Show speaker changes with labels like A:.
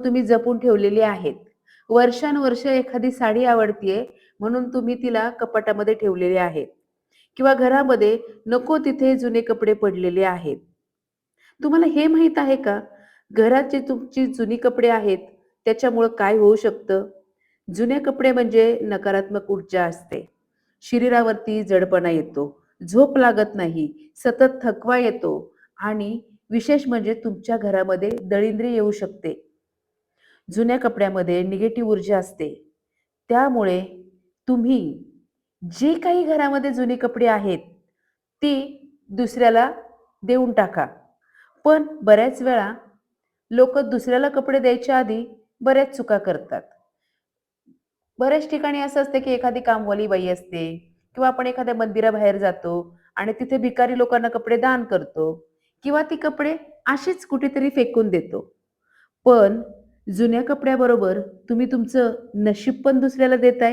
A: तुम्ही जपून ठेवलेली आहेत. वर्षानुवर्ष एखादी साडी आवडतीये म्हणून तुम्ही तिला कपाटामध्ये ठेवलेली आहे किंवा घरामध्ये नको तिथे जुने कपडे पडलेले आहेत. तुम्हाला हे माहीत आहे का? घरात जी तुमची जुनी कपडे आहेत, त्याच्यामुळं काय होऊ शकतं? जुने कपडे म्हणजे नकारात्मक ऊर्जा असते. शरीरावरती जडपणा येतो, झोप लागत नाही, सतत थकवा येतो आणि विशेष म्हणजे तुमच्या घरामध्ये दळिंद्री येऊ शकते. जुन्या कपड्यामध्ये निगेटिव्ह ऊर्जा असते. त्यामुळे तुम्ही जे काही घरामध्ये जुने कपडे आहेत, ती दुसऱ्याला देऊन टाका. पण बऱ्याच वेळा लोकं दुसऱ्याला कपडे द्यायच्या आधी बऱ्याच चुका करतात. बऱ्याच ठिकाणी असं असतं, की एखादी कामवाली बाई असते किंवा आपण एखाद्या मंदिराबाहेर जातो आणि तिथे भिकारी लोकांना कपडे दान करतो किंवा ती कपडे अशीच कुठेतरी फेकून देतो. पण जुन्या कपड्याबरोबर तुम्ही तुमचं नशीब पण दुसऱ्याला देताय.